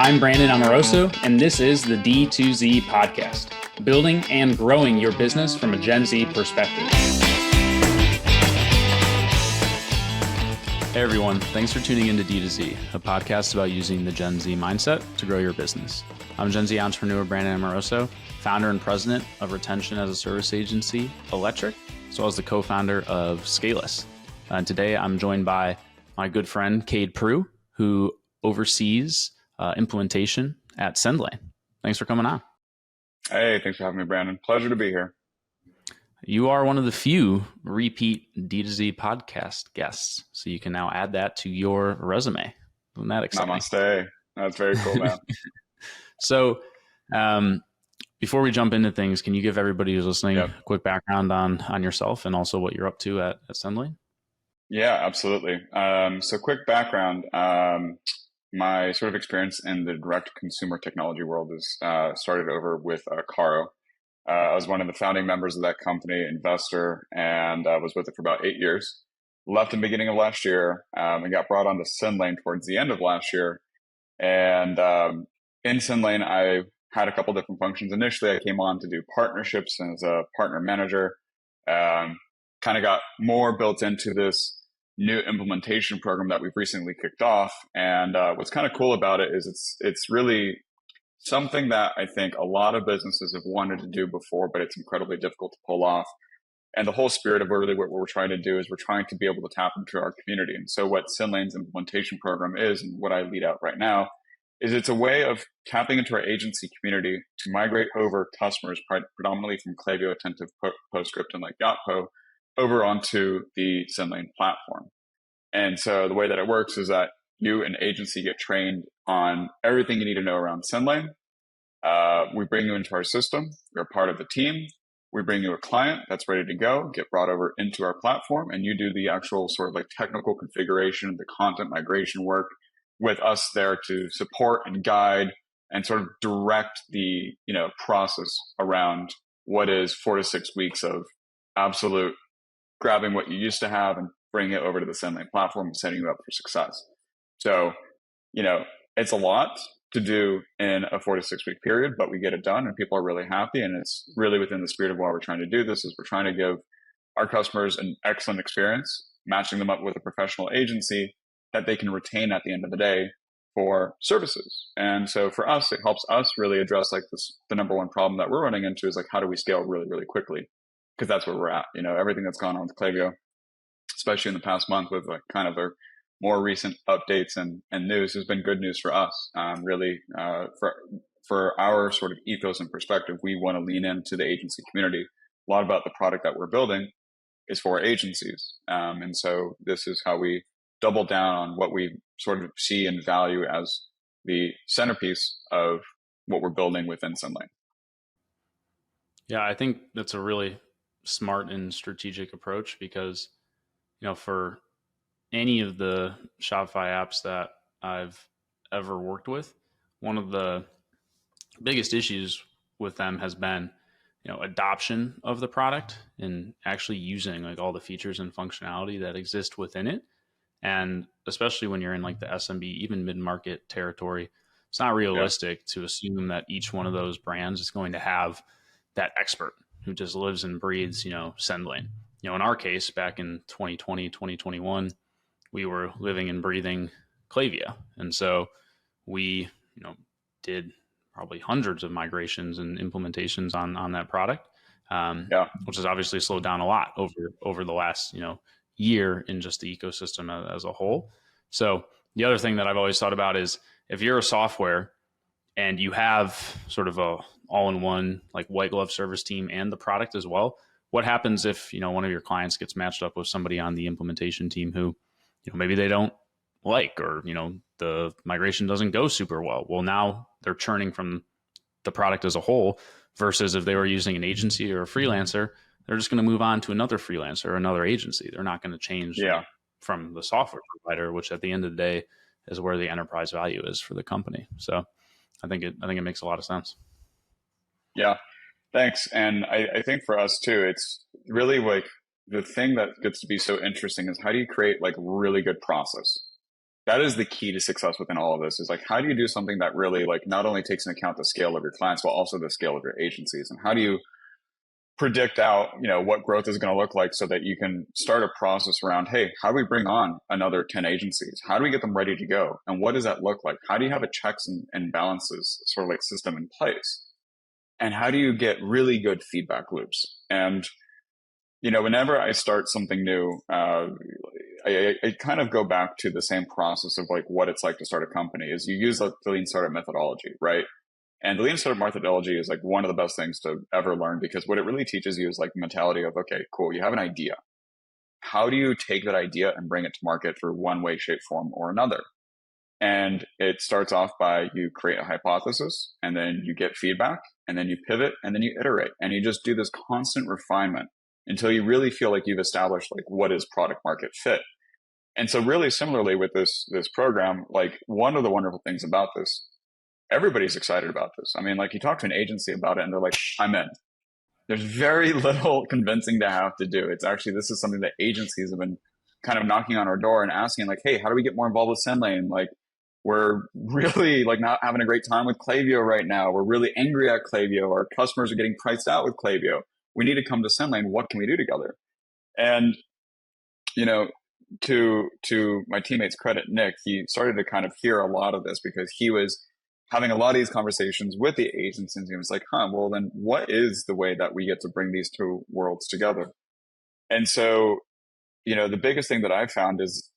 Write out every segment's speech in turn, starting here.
I'm Brandon Amoroso, and this is the D2Z podcast, building and growing your business from a Gen Z perspective. Hey everyone, thanks for tuning into D2Z, a podcast about using the Gen Z mindset to grow your business. I'm Gen Z entrepreneur Brandon Amoroso, founder and president of retention as a service agency, Electric, as well as the co-founder of Scaleless. And today I'm joined by my good friend, Cade Proulx, who oversees implementation at Sendlane. Thanks for coming on. Hey, thanks for having me, Brandon. Pleasure to be here. You are one of the few repeat D2Z podcast guests, so you can now add that to your resume. Isn't that exciting? Namaste. That's very cool, man. So before we jump into things, can you give everybody who's listening a quick background on yourself and also what you're up to at Sendlane? Yeah, absolutely. So quick background. My sort of experience in the direct consumer technology world is started over with Carro. I was one of the founding members of that company, investor, and was with it for about 8 years. Left in the beginning of last year and got brought onto Sendlane towards the end of last year. And in Sendlane, I had a couple different functions. Initially, I came on to do partnerships as a partner manager. Kind of got more built into this new implementation program that we've recently kicked off. And what's kind of cool about it is it's really something that I think a lot of businesses have wanted to do before, but it's incredibly difficult to pull off. And the whole spirit of really what we're trying to do is we're trying to be able to tap into our community. And so what Sendlane's implementation program is, and what I lead out right now, is it's a way of tapping into our agency community to migrate over customers predominantly from Klaviyo, Attentive, PostScript, and like Yotpo over onto the Sendlane platform. And so the way that it works is that you and agency get trained on everything you need to know around Sendlane. We bring you into our system. You're a part of the team. We bring you a client that's ready to go, get brought over into our platform, and you do the actual sort of like technical configuration, the content migration work with us there to support and guide and sort of direct the process around what is 4 to 6 weeks of absolute grabbing what you used to have and bringing it over to the Sendlane platform and setting you up for success. So, it's a lot to do in a 4 to 6 week period, but we get it done and people are really happy. And it's really within the spirit of why we're trying to do this is we're trying to give our customers an excellent experience, matching them up with a professional agency that they can retain at the end of the day for services. And so for us, it helps us really address like the number one problem that we're running into is like, how do we scale really, really quickly? Because that's where we're at. Everything that's gone on with Klaviyo, especially in the past month with like kind of their more recent updates and news has been good news for us. Really, for our sort of ethos and perspective, we want to lean into the agency community. A lot about the product that we're building is for agencies. And so this is how we double down on what we sort of see and value as the centerpiece of what we're building within Sendlane. Yeah, I think that's a really smart and strategic approach because, for any of the Shopify apps that I've ever worked with, one of the biggest issues with them has been, adoption of the product and actually using like all the features and functionality that exist within it. And especially when you're in like the SMB, even mid-market territory, it's not realistic to assume that each one of those brands is going to have that expert who just lives and breathes, Sendlane. In our case, back in 2020, 2021, we were living and breathing Klaviyo. And so we, did probably hundreds of migrations and implementations on that product, which has obviously slowed down a lot over the last, year in just the ecosystem as a whole. So the other thing that I've always thought about is if you're a software and you have sort of a all-in-one like white glove service team and the product as well, what happens if, one of your clients gets matched up with somebody on the implementation team who, maybe they don't like, or, the migration doesn't go super well. Well, now they're churning from the product as a whole versus if they were using an agency or a freelancer, they're just going to move on to another freelancer or another agency. They're not going to change from the software provider, which at the end of the day is where the enterprise value is for the company. So I think it makes a lot of sense. Yeah, thanks. And I think for us too, it's really like the thing that gets to be so interesting is how do you create like really good process? that is the key to success within all of this is like, how do you do something that really like not only takes into account the scale of your clients, but also the scale of your agencies? And how do you predict out, what growth is going to look like so that you can start a process around, hey, how do we bring on another 10 agencies? How do we get them ready to go? And what does that look like? How do you have a checks and balances sort of like system in place? And how do you get really good feedback loops? And, whenever I start something new, I kind of go back to the same process of like what it's like to start a company is you use the lean startup methodology, right? And the lean startup methodology is like one of the best things to ever learn because what it really teaches you is like the mentality of, okay, cool, you have an idea. How do you take that idea and bring it to market through one way, shape, form, or another? And it starts off by you create a hypothesis and then you get feedback and then you pivot and then you iterate and you just do this constant refinement until you really feel like you've established like what is product market fit. And so really similarly with this program, like one of the wonderful things about this, everybody's excited about this. I mean, like you talk to an agency about it and they're like, I'm in. There's very little convincing to have to do. It's actually, this is something that agencies have been kind of knocking on our door and asking like, hey, how do we get more involved with Sendlane? Like we're really like not having a great time with Klaviyo right now. We're really angry at Klaviyo. Our customers are getting priced out with Klaviyo. We need to come to Sendlane. What can we do together? And, to my teammate's credit, Nick, he started to kind of hear a lot of this because he was having a lot of these conversations with the agents and he was like, well, then what is the way that we get to bring these two worlds together? And so, the biggest thing that I found is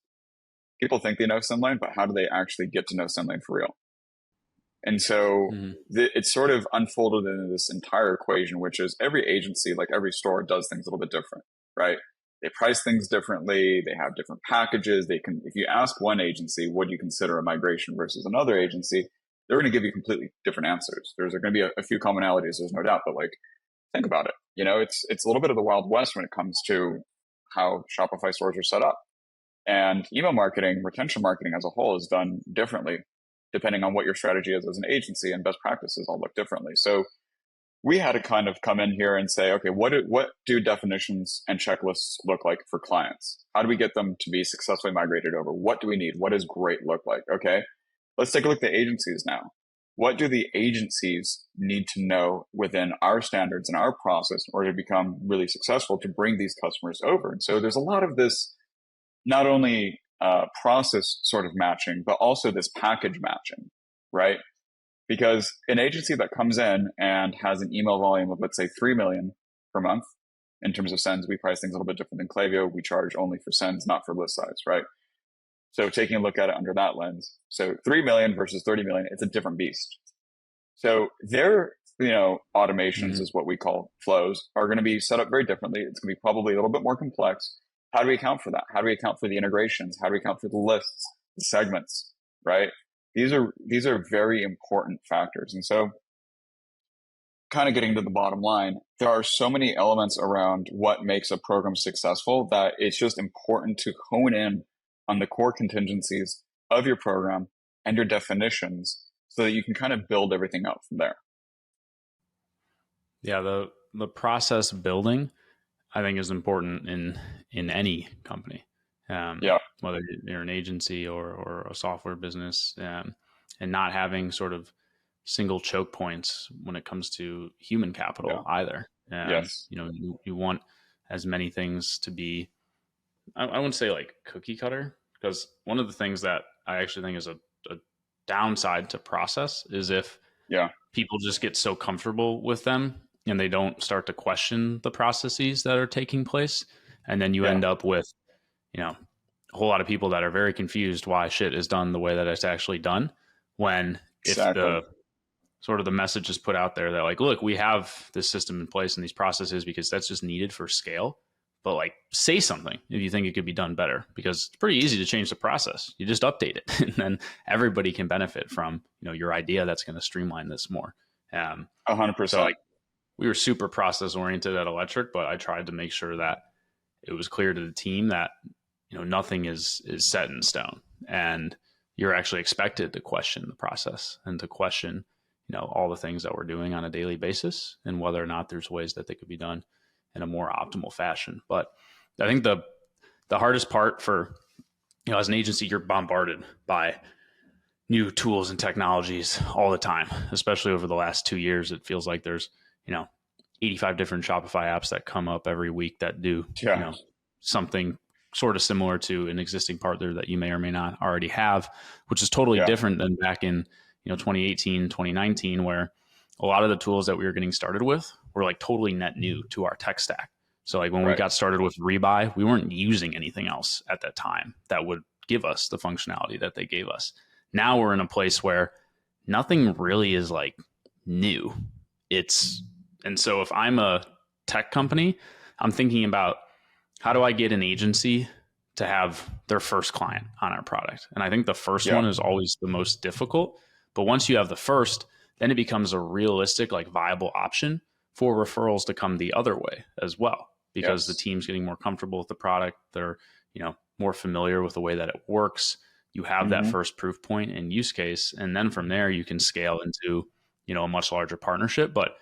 people think they know Sendlane, but how do they actually get to know Sendlane for real? And so it's sort of unfolded into this entire equation, which is every agency, like every store, does things a little bit different, right? They price things differently. They have different packages. If you ask one agency, what do you consider a migration versus another agency? They're going to give you completely different answers. There's going to be a few commonalities, there's no doubt, but like, think about it. It's a little bit of the Wild West when it comes to how Shopify stores are set up. And email marketing, retention marketing as a whole is done differently, depending on what your strategy is as an agency, and best practices all look differently. So we had to kind of come in here and say, okay, what do definitions and checklists look like for clients? How do we get them to be successfully migrated over? What do we need? What does great look like? Okay, let's take a look at the agencies now. What do the agencies need to know within our standards and our process in order to become really successful to bring these customers over? And so there's a lot of this, not only process sort of matching, but also this package matching, right? Because an agency that comes in and has an email volume of, let's say, 3 million per month, in terms of sends, we price things a little bit different than Klaviyo. We charge only for sends, not for list size, right? So taking a look at it under that lens, so 3 million versus 30 million, it's a different beast. So their, automations is what we call flows are going to be set up very differently. It's going to be probably a little bit more complex. How do we account for that? How do we account for the integrations? How do we account for the lists, the segments, right? These are very important factors. And so kind of getting to the bottom line, there are so many elements around what makes a program successful that it's just important to hone in on the core contingencies of your program and your definitions so that you can kind of build everything out from there. Yeah, the process building, I think, is important in any company. Whether you're an agency or a software business, and not having sort of single choke points when it comes to human capital either. Yes. You want as many things to be, I wouldn't say like cookie cutter, because one of the things that I actually think is a downside to process is if people just get so comfortable with them and they don't start to question the processes that are taking place. And then you end up with, a whole lot of people that are very confused why shit is done the way that it's actually done. When if the sort of the message is put out there that like, look, we have this system in place and these processes because that's just needed for scale. But like, say something if you think it could be done better, because it's pretty easy to change the process. You just update it, and then everybody can benefit from your idea that's going to streamline this more. 100%. So like, we were super process oriented at Electric, but I tried to make sure that it was clear to the team that nothing is set in stone, and you're actually expected to question the process and to question all the things that we're doing on a daily basis and whether or not there's ways that they could be done in a more optimal fashion. But I think the hardest part for as an agency, you're bombarded by new tools and technologies all the time, especially over the last 2 years. It feels like there's, you know, 85 different Shopify apps that come up every week that do, Yeah. something sort of similar to an existing partner that you may or may not already have, which is totally Yeah. different than back in, 2018, 2019, where a lot of the tools that we were getting started with were like totally net new to our tech stack. So like when we Right. got started with Rebuy, we weren't using anything else at that time that would give us the functionality that they gave us. Now we're in a place where nothing really is like new. It's and so if I'm a tech company, I'm thinking about how do I get an agency to have their first client on our product? And I think the first Yeah. one is always the most difficult. But once you have the first, then it becomes a realistic, like viable option for referrals to come the other way as well, because the Yes. team's getting more comfortable with the product. They're, more familiar with the way that it works. You have that Hmm. first proof point and use case. And then from there, you can scale into, a much larger partnership. But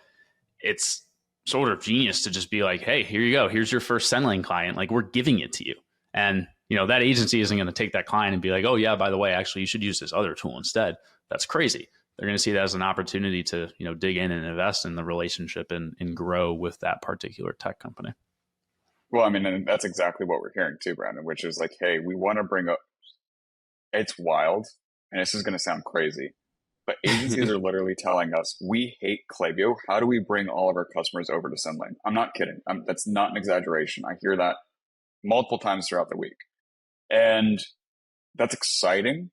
it's sort of genius to just be like, hey, here you go. Here's your first Sendlane client. Like, we're giving it to you. And, that agency isn't going to take that client and be like, oh, yeah, by the way, actually, you should use this other tool instead. That's crazy. They're going to see that as an opportunity to, dig in and invest in the relationship and grow with that particular tech company. Well, I mean, and that's exactly what we're hearing too, Brandon, which is like, hey, we want to bring up, it's wild. And this is going to sound crazy, but agencies are literally telling us, we hate Klaviyo. How do we bring all of our customers over to Sendlane? I'm not kidding. That's not an exaggeration. I hear that multiple times throughout the week. And that's exciting.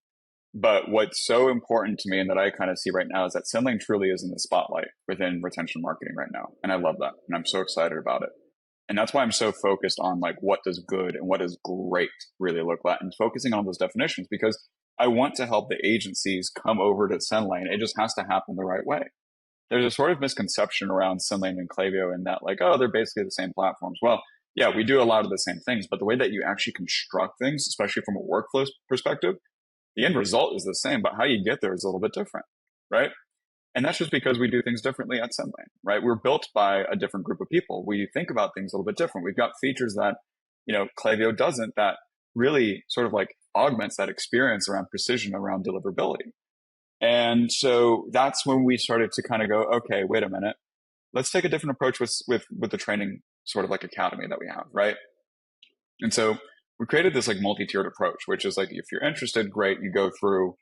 But what's so important to me and that I kind of see right now is that Sendlane truly is in the spotlight within retention marketing right now. And I love that. And I'm so excited about it. And that's why I'm so focused on like what does good and what does great really look like and focusing on those definitions because I want to help the agencies come over to Sendlane. It just has to happen the right way. There's a sort of misconception around Sendlane and Klaviyo in that like, oh, they're basically the same platforms. Well, yeah, we do a lot of the same things, but the way that you actually construct things, especially from a workflow perspective, the end result is the same, but how you get there is a little bit different, right? And that's just because we do things differently at Sendlane, right? We're built by a different group of people. We think about things a little bit different. We've got features that, Klaviyo doesn't that really sort of like augments that experience around precision, around deliverability. And so that's when we started to kind of go, okay, wait a minute, let's take a different approach with the training sort of like academy that we have, right? And so we created this like multi-tiered approach, which is like, if you're interested, great, you go through,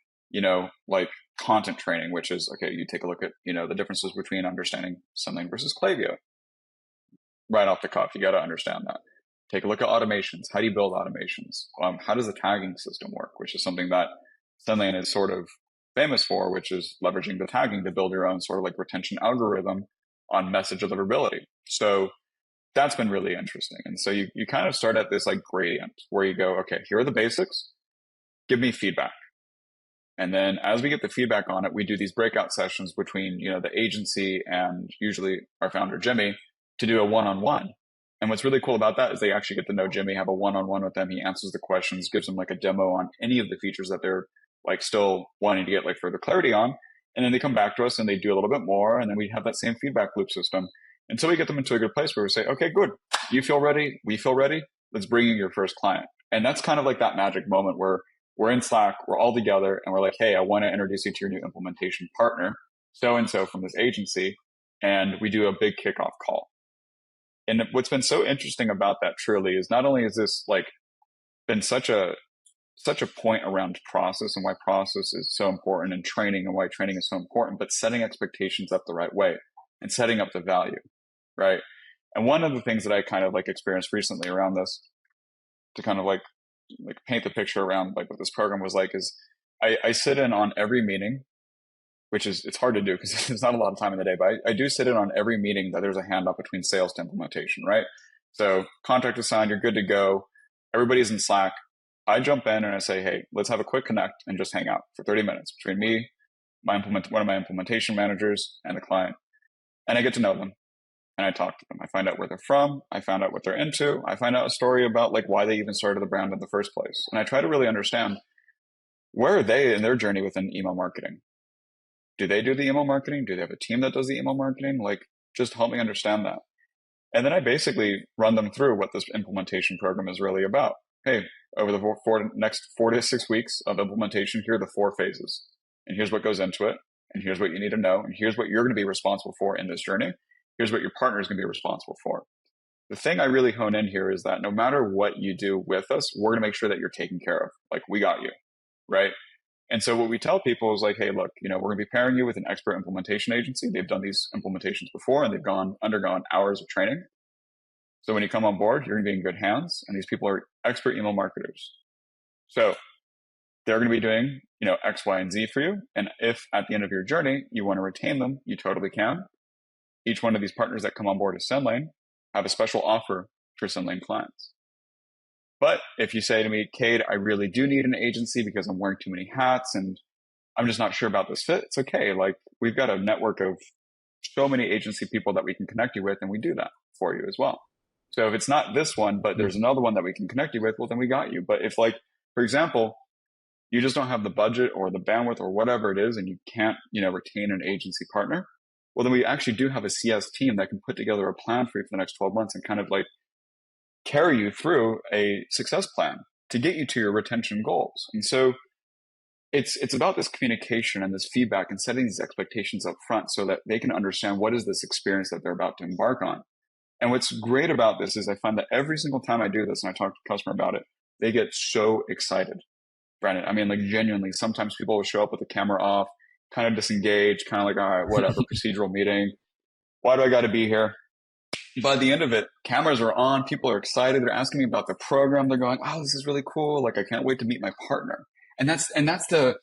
like content training, which is, okay, you take a look at, the differences between understanding something versus Klaviyo right off the cuff. You got to understand that. Take a look at automations. How do you build automations? How does the tagging system work, which is something that Sendlane is sort of famous for, which is leveraging the tagging to build your own sort of like retention algorithm on message deliverability. So that's been really interesting. And so you kind of start at this like gradient where you go, okay, here are the basics, give me feedback. And then as we get the feedback on it, we do these breakout sessions between, the agency and usually our founder, Jimmy, to do a one-on-one. And what's really cool about that is they actually get to know Jimmy, have a one-on-one with them. He answers the questions, gives them like a demo on any of the features that they're like still wanting to get like further clarity on. And then they come back to us and they do a little bit more. And then we have that same feedback loop system until we get them into a good place where we say, okay, good. You feel ready. We feel ready. Let's bring in your first client. And that's kind of like that magic moment where we're in Slack, we're all together, and we're like, hey, I want to introduce you to your new implementation partner, so-and-so from this agency. And we do a big kickoff call. And what's been so interesting about that truly is not only is this like been such a point around process and why process is so important and training and why training is so important, but setting expectations up the right way and setting up the value, right? And one of the things that I kind of like experienced recently around this to kind of like paint the picture around like what this program was like is I sit in on every meeting, which is, it's hard to do because there's not a lot of time in the day, but I do sit in on every meeting that there's a handoff between sales to implementation, right? So contract is signed, you're good to go. Everybody's in Slack. I jump in and I say, hey, let's have a quick connect and just hang out for 30 minutes between me, one of my implementation managers and the client. And I get to know them and I talk to them. I find out where they're from. I find out what they're into. I find out a story about like why they even started the brand in the first place. And I try to really understand where are they in their journey within email marketing? Do they do the email marketing? Do they have a team that does the email marketing? Like, just help me understand that. And then I basically run them through what this implementation program is really about. hey, over the next 4 to 6 weeks of implementation, here are the 4 phases. And here's what goes into it. And here's what you need to know. And here's what you're going to be responsible for in this journey. Here's what your partner is going to be responsible for. The thing I really hone in here is that no matter what you do with us, we're going to make sure that you're taken care of. Like, we got you, right? And so what we tell people is like, hey, look, we're going to be pairing you with an expert implementation agency. They've done these implementations before and they've undergone hours of training. So when you come on board, you're going to be in good hands. And these people are expert email marketers. So they're going to be doing, X, Y, and Z for you. And if at the end of your journey, you want to retain them, you totally can. Each one of these partners that come on board as Sendlane have a special offer for Sendlane clients. But if you say to me, Cade, I really do need an agency because I'm wearing too many hats and I'm just not sure about this fit, it's okay. Like, we've got a network of so many agency people that we can connect you with, and we do that for you as well. So if it's not this one, but there's another one that we can connect you with, well, then we got you. But if, like, for example, you just don't have the budget or the bandwidth or whatever it is, and you can't, retain an agency partner, well, then we actually do have a CS team that can put together a plan for you for the next 12 months and kind of like carry you through a success plan to get you to your retention goals. And so it's about this communication and this feedback and setting these expectations up front so that they can understand what is this experience that they're about to embark on. And what's great about this is I find that every single time I do this and I talk to a customer about it, they get so excited, Brandon. I mean, like, genuinely, sometimes people will show up with the camera off, kind of disengaged, kind of like, all right, whatever, procedural meeting. Why do I got to be here? By the end of it, cameras are on. People are excited. They're asking me about the program. They're going, oh, this is really cool. Like, I can't wait to meet my partner. And that's the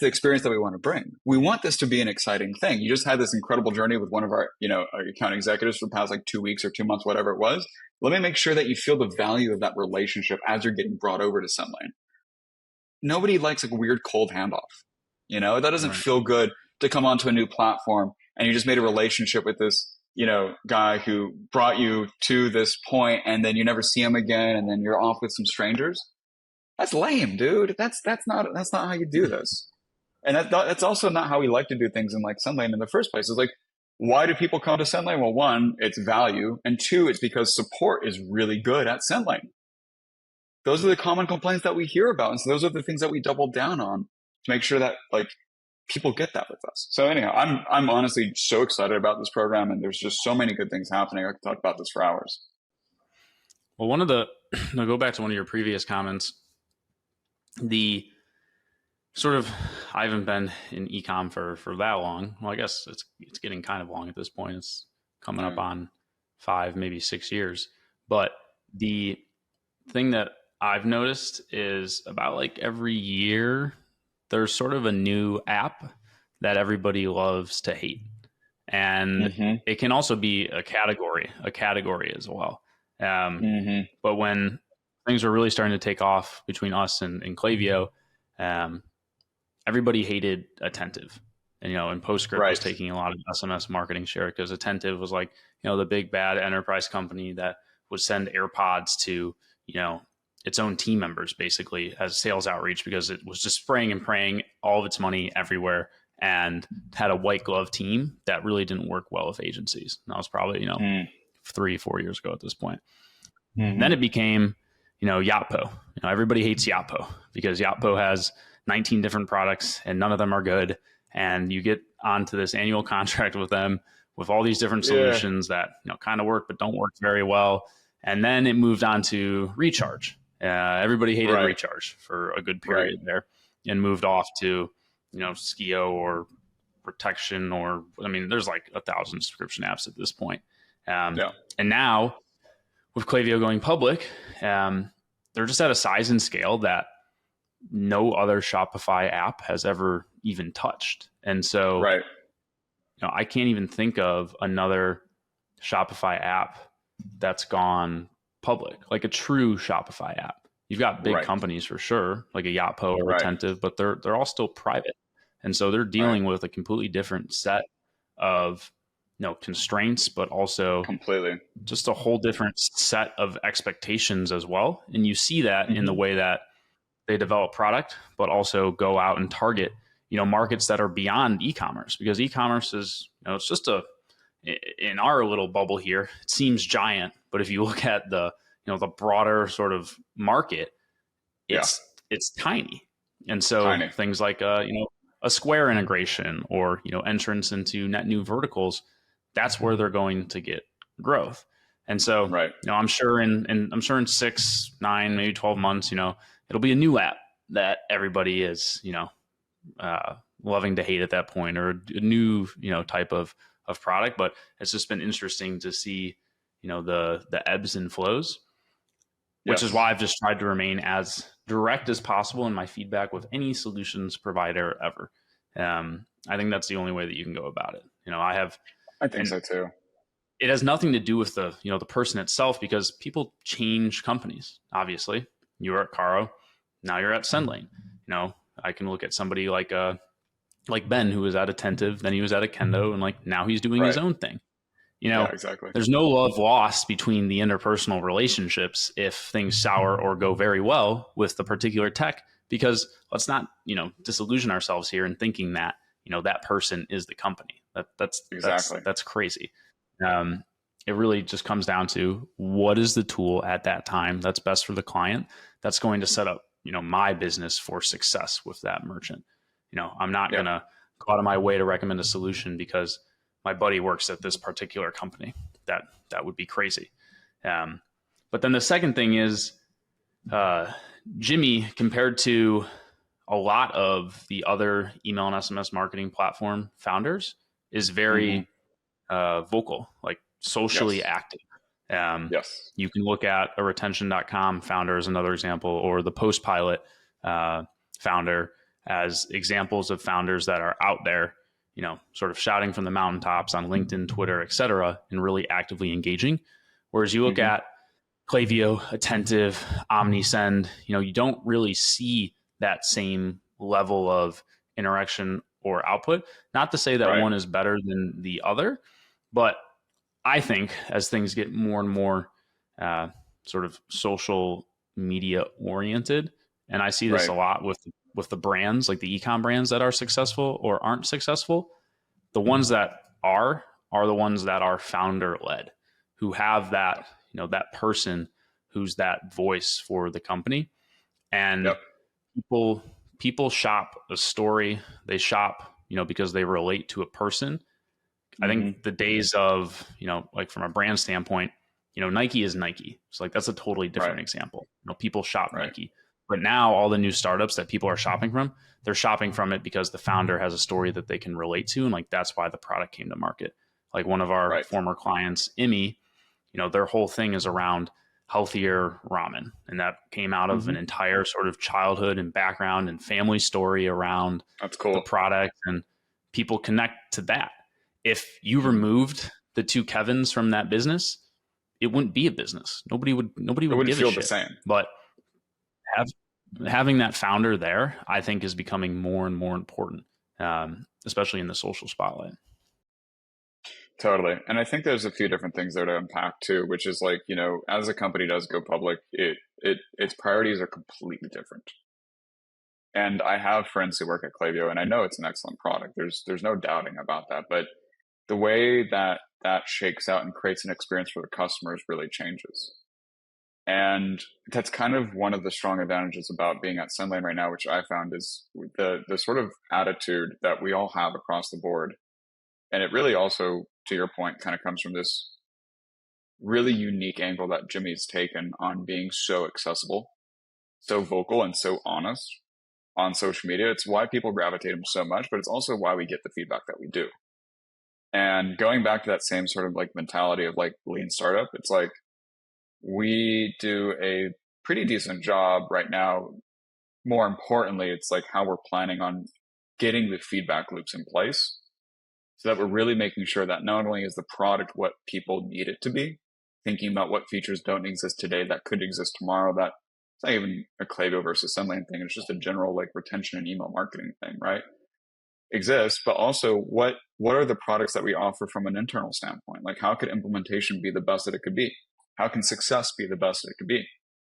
experience that we want to bring. We want this to be an exciting thing. You just had this incredible journey with one of our, our account executives for the past like 2 weeks or 2 months, whatever it was. Let me make sure that you feel the value of that relationship as you're getting brought over to Sendlane. Nobody likes a weird cold handoff. That doesn't feel good to come onto a new platform and you just made a relationship with this, guy who brought you to this point and then you never see him again and then you're off with some strangers. That's lame, dude. That's not how you do this. And that's also not how we like to do things in like Sendlane in the first place. It's like, why do people come to Sendlane? Well, one, it's value, and two, it's because support is really good at Sendlane. Those are the common complaints that we hear about, and so those are the things that we double down on to make sure that like people get that with us. So anyhow, I'm honestly so excited about this program, and there's just so many good things happening. I could talk about this for hours. Well, I'll go back to one of your previous comments. The sort of, I haven't been in ecom for that long. Well, I guess it's getting kind of long at this point. It's coming up on 5, maybe 6 years. But the thing that I've noticed is about like every year, there's sort of a new app that everybody loves to hate. And it can also be a category as well. But when things were really starting to take off between us and Klaviyo, everybody hated Attentive. And PostScript was taking a lot of SMS marketing share because Attentive was like, the big bad enterprise company that would send AirPods to, its own team members basically as sales outreach because it was just spraying and praying all of its money everywhere and had a white glove team that really didn't work well with agencies. And that was probably, 3-4 years ago at this point. Then it became, Yotpo. Everybody hates Yotpo because Yotpo has 19 different products and none of them are good. And you get onto this annual contract with them with all these different solutions that, kind of work, but don't work very well. And then it moved on to Recharge. Everybody hated Recharge for a good period there and moved off to, Skio or Protection there's like 1,000 subscription apps at this point. And now with Klaviyo going public, they're just at a size and scale that no other Shopify app has ever even touched. And so, I can't even think of another Shopify app that's gone public, like a true Shopify app. You've got big companies for sure, like a Yotpo or Attentive, but they're all still private. And so they're dealing with a completely different set of constraints, but also completely just a whole different set of expectations as well. And you see that in the way that they develop product, but also go out and target, markets that are beyond e-commerce, because e-commerce is, it's just in our little bubble here, it seems giant, but if you look at the, the broader sort of market, Yeah. it's tiny. And so Tiny. things like a Square integration or entrance into net new verticals, that's where they're going to get growth. And so Right. I'm sure in 6, 9, maybe 12 months, it'll be a new app that everybody is loving to hate at that point, or a new type of product. But it's just been interesting to see the ebbs and flows, which is Yes. why I've just tried to remain as direct as possible in my feedback with any solutions provider ever. I think that's the only way that you can go about it. I have, I think and so too. it has nothing to do with the person itself, because people change companies. Obviously, you were at Carro, now you're at Sendlane. I can look at somebody like Ben, who was at Attentive, then he was at a Kendo, and like now he's doing his Right. own thing. you Yeah, know, exactly. there's no love lost between the interpersonal relationships if things sour or go very well with the particular tech, because let's not, disillusion ourselves here in thinking that, that person is the company. That's Exactly. that's crazy. Um, it really just comes down to what is the tool at that time that's best for the client, that's going to set up, my business for success with that merchant. I'm not Yeah. going to go out of my way to recommend a solution because my buddy works at this particular company. That would be crazy. Um, but then the second thing is, uh, Jimmy, compared to a lot of the other email and SMS marketing platform founders, is Hmm. very vocal, like socially Yes. active. Um, Yes. you can look at a retention.com founder as another example, or the Postpilot uh, founder as examples of founders that are out there, sort of shouting from the mountaintops on LinkedIn, Twitter, et cetera, and really actively engaging. Whereas you look Hmm. at Klaviyo, Attentive, OmniSend, you don't really see that same level of interaction or output. Not to say that Right. one is better than the other, but I think as things get more and more uh, sort of social media oriented, and I see this Right. a lot with the brands, like the ecom brands that are successful or aren't successful. The ones that are the ones that are founder led, who have that that person who's that voice for the company. And Yep. people people shop a story, they shop because they relate to a person. I Hmm. think the days of, like from a brand standpoint, Nike is Nike. So like that's a totally Right. different example. People shop Right. Nike. But now all the new startups that people are shopping from, they're shopping from it because the founder has a story that they can relate to. And like that's why the product came to market. Like one of our Right. former clients, Imi, their whole thing is around healthier ramen. And that came out of an Hmm. entire sort of childhood and background and family story around That's the cool. product. And people connect to that. If you Hmm. removed the two Kevins from that business, it wouldn't be a business. Nobody It would wouldn't give a feel the shit. same. But have, having that founder there, I think, is becoming more and more important, especially in the social spotlight. Totally. And I think there's a few different things there to unpack too, which is like, as a company does go public, its priorities are completely different. And I have friends who work at Klaviyo, and I know it's an excellent product. There's no doubting about that. But the way that that shakes out and creates an experience for the customers really changes. And that's kind of one of the strong advantages about being at Sendlane right now, which I found is the sort of attitude that we all have across the board. And it really also, to your point, kind of comes from this really unique angle that Jimmy's taken on being so accessible, so vocal, and so honest on social media. It's why people gravitate him so much, but it's also why we get the feedback that we do. And going back to that same sort of like mentality of like lean startup, it's like we do a pretty decent job right now. More importantly, it's like how we're planning on getting the feedback loops in place so that we're really making sure that not only is the product what people need it to be, thinking about what features don't exist today that could exist tomorrow, that it's not even a Klaviyo versus Sendlane thing. It's just a general like retention and email marketing thing, right? Exists, but also what are the products that we offer from an internal standpoint? Like how could implementation be the best that it could be? How can success be the best that it could be?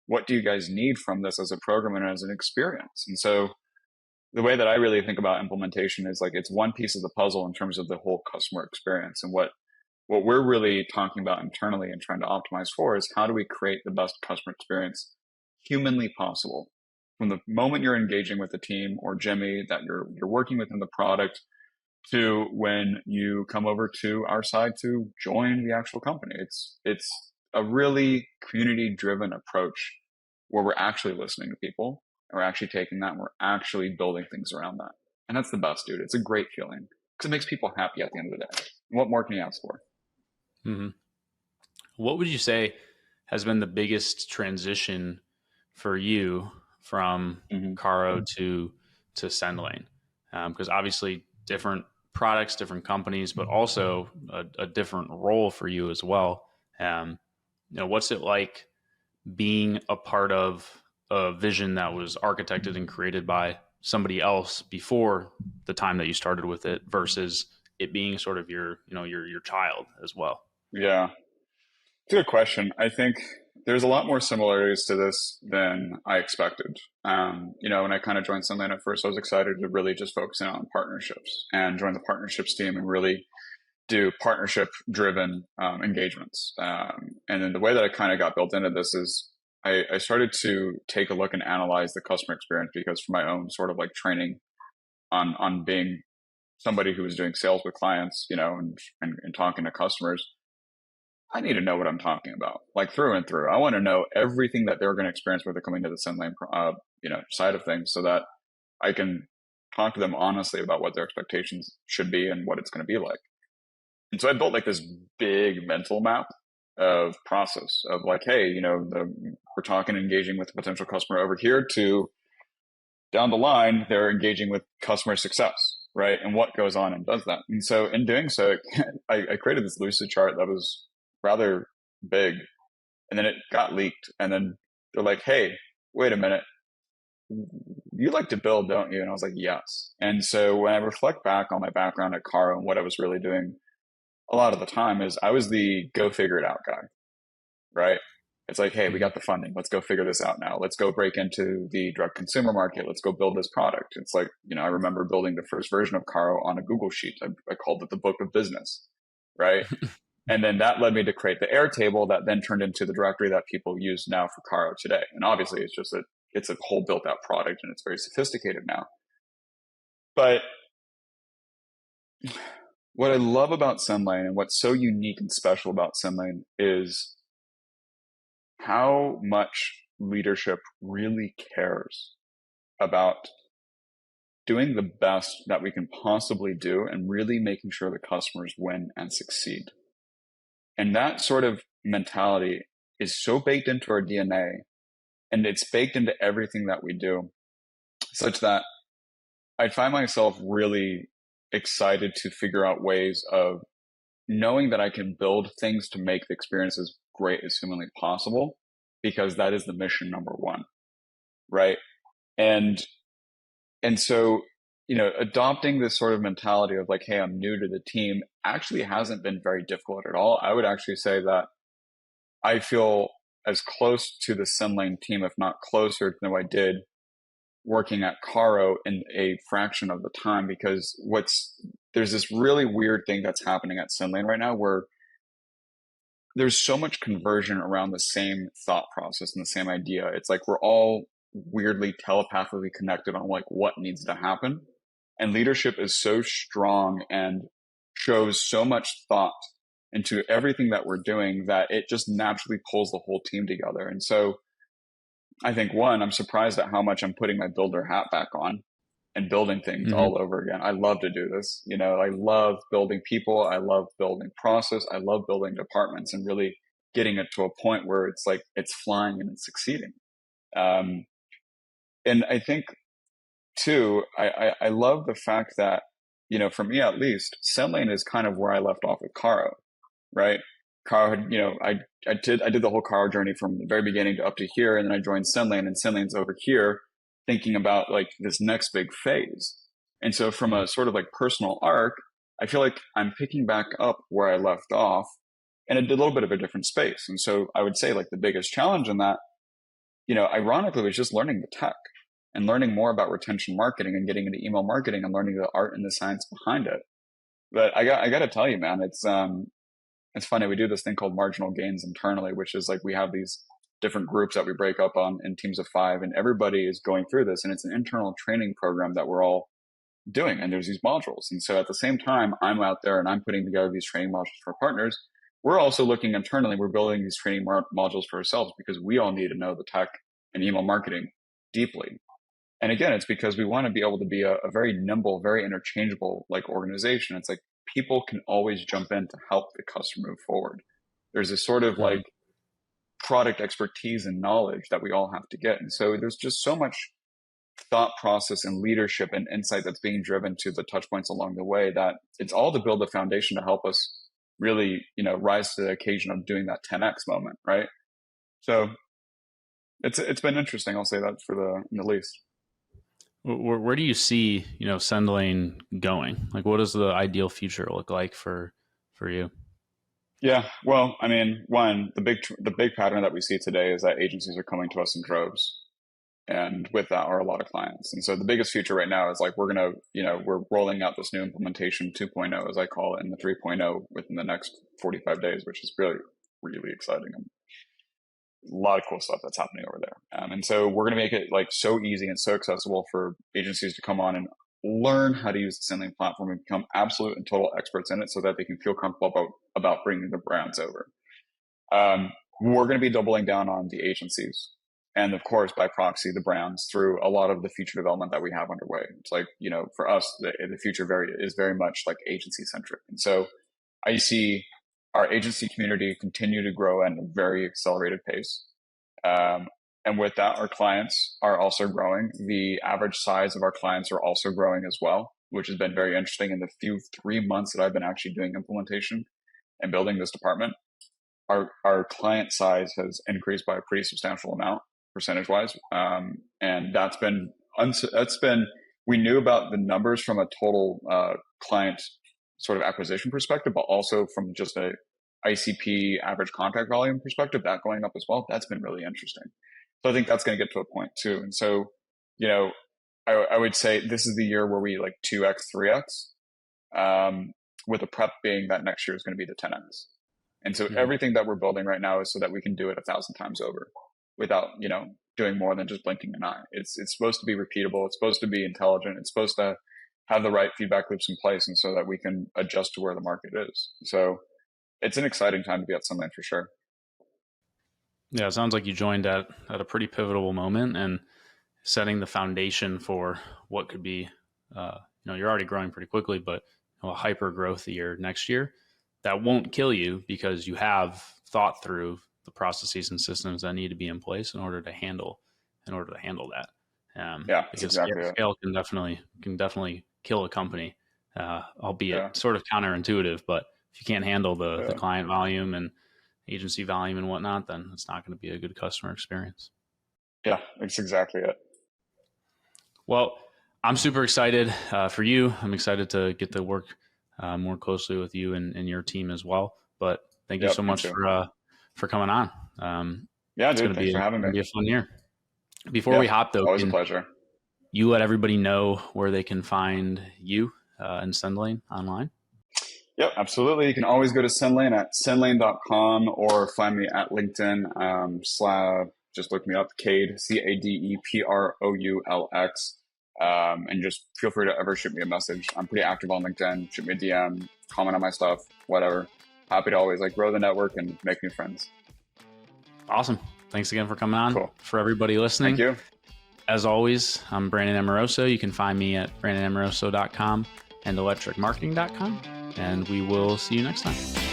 What do you guys need from this as a program and as an experience? And so the way that I really think about implementation is like it's one piece of the puzzle in terms of the whole customer experience. And what we're really talking about internally and trying to optimize for is how do we create the best customer experience humanly possible? from the moment you're engaging with the team or Jimmy that you're working within the product to when you come over to our side to join the actual company. It's a really community driven approach where we're actually listening to people and we're actually taking that and we're actually building things around that. And that's the best, dude. It's a great feeling because it makes people happy at the end of the day. And what more can you ask for? Hmm. What would you say has been the biggest transition for you from Mm-hmm. Carro to Sendlane? Because obviously different products, different companies, but also a different role for you as well. Um, what's it like being a part of a vision that was architected and created by somebody else before the time that you started with it versus it being sort of your child as well? Yeah, it's a good question. I think there's a lot more similarities to this than I expected. When I kind of joined Sendlane at first, I was excited to really just focus in on partnerships and join the partnerships team and really do partnership driven engagements. And then the way that I kind of got built into this is I started to take a look and analyze the customer experience because for my own sort of like training on being somebody who was doing sales with clients, and talking to customers, I need to know what I'm talking about, like through and through. I want to know everything that they're going to experience when they're coming to the Sendlane, side of things, so that I can talk to them honestly about what their expectations should be and what it's going to be like. And so I built like this big mental map of process of like, hey, we're talking, engaging with a potential customer over here to down the line, they're engaging with customer success, right? And what goes on and does that. And so in doing so, I created this lucid chart that was rather big, and then it got leaked. And then they're like, hey, wait a minute. You like to build, don't you? And I was like, yes. And so when I reflect back on my background at Carro and what I was really doing a lot of the time is I was the go figure it out guy, right? It's like, hey, we Mm-hmm. got the funding. Let's go figure this out now. Let's go break into the direct consumer market. Let's go build this product. It's like, I remember building the first version of Carro on a Google Sheet. I called it the book of business, right? And then that led me to create the Airtable that then turned into the directory that people use now for Carro today. And obviously it's a whole built out product and it's very sophisticated now. But what I love about Sendlane and what's so unique and special about Sendlane is how much leadership really cares about doing the best that we can possibly do and really making sure the customers win and succeed. And that sort of mentality is so baked into our DNA and it's baked into everything that we do, such that I find myself really excited to figure out ways of knowing that I can build things to make the experience as great as humanly possible, because that is the mission number one, right? And so, adopting this sort of mentality of like, hey, I'm new to the team actually hasn't been very difficult at all. I would actually say that I feel as close to the Sendlane team, if not closer than I did working at Carro in a fraction of the time, because there's this really weird thing that's happening at Sendlane right now where there's so much conversion around the same thought process and the same idea. It's like we're all weirdly telepathically connected on like what needs to happen. And leadership is so strong and shows so much thought into everything that we're doing that it just naturally pulls the whole team together. And so I think I'm surprised at how much I'm putting my builder hat back on and building things Mm-hmm. all over again. I love to do this. I love building people. I love building process. I love building departments and really getting it to a point where it's like it's flying and it's succeeding. Um, and I think too, I love the fact that, for me at least, Sendlane is kind of where I left off with Carro, right? Carro had, I did the whole Carro journey from the very beginning to up to here, and then I joined Sendlane, and Sendlane's over here, thinking about like this next big phase. And so, from a sort of like personal arc, I feel like I'm picking back up where I left off, and a little bit of a different space. And so, I would say like the biggest challenge in that, ironically, was just learning the tech and learning more about retention marketing and getting into email marketing and learning the art and the science behind it. But I got to tell you, man, it's funny. We do this thing called marginal gains internally, which is like we have these different groups that we break up on in teams of 5, and everybody is going through this, and it's an internal training program that we're all doing, and there's these modules. And so at the same time, I'm out there and I'm putting together these training modules for partners. We're also looking internally, we're building these training modules for ourselves, because we all need to know the tech and email marketing deeply. And again, it's because we want to be able to be a very nimble, very interchangeable like organization. It's like people can always jump in to help the customer move forward. There's this sort of like product expertise and knowledge that we all have to get. And so there's just so much thought process and leadership and insight that's being driven to the touch points along the way, that it's all to build a foundation to help us really, rise to the occasion of doing that 10x moment, right? So it's been interesting. I'll say that for the least. Where do you see, Sendlane going? Like, what does the ideal future look like for you? Yeah, well, I mean, one, the big pattern that we see today is that agencies are coming to us in droves, and with that are a lot of clients. And so the biggest future right now is like we're rolling out this new implementation 2.0, as I call it, and the 3.0 within the next 45 days, which is really, really exciting. And a lot of cool stuff that's happening over there. And so we're going to make it like so easy and so accessible for agencies to come on and learn how to use the Sendlane platform and become absolute and total experts in it, so that they can feel comfortable about bringing the brands over. We're going to be doubling down on the agencies, and of course, by proxy, the brands, through a lot of the feature development that we have underway. It's like, for us, the future is very much like agency centric. And so I see our agency community continue to grow at a very accelerated pace. And with that, our clients are also growing. The average size of our clients are also growing as well, which has been very interesting. In the 3 months that I've been actually doing implementation and building this department, our client size has increased by a pretty substantial amount, percentage wise. And that's been, we knew about the numbers from a total client sort of acquisition perspective, but also from just a ICP average contract volume perspective, that going up as well. That's been really interesting. So I think that's going to get to a point too. And so, I would say this is the year where we like 2x, 3x, with the prep being that next year is going to be the 10x. And so everything that we're building right now is so that we can do it 1,000 times over without, doing more than just blinking an eye. It's supposed to be repeatable. It's supposed to be intelligent. It's supposed to have the right feedback loops in place, and so that we can adjust to where the market is. So it's an exciting time to be at Sendlane for sure. Yeah, it sounds like you joined at a pretty pivotal moment and setting the foundation for what could be, you're already growing pretty quickly, but a hyper growth year next year that won't kill you, because you have thought through the processes and systems that need to be in place in order to handle that. Because exactly scale can definitely kill a company, albeit sort of counterintuitive. But if you can't handle the client volume and agency volume and whatnot, then it's not going to be a good customer experience. Yeah, that's exactly it. Well, I'm super excited for you. I'm excited to get to work more closely with you and your team as well. But thank you so much for coming on. Dude, thanks for having me. It's going to be a fun year. Before we hop, though, always a pleasure. You let everybody know where they can find you and Sendlane online. Yep, absolutely. You can always go to Sendlane at sendlane.com, or find me at LinkedIn, just look me up, Cade, CADEPROULX. And just feel free to ever shoot me a message. I'm pretty active on LinkedIn. Shoot me a DM, comment on my stuff, whatever. Happy to always grow the network and make new friends. Awesome. Thanks again for coming on. Cool. For everybody listening. Thank you. As always, I'm Brandon Amoroso. You can find me at brandonamoroso.com and electricmarketing.com. And we will see you next time.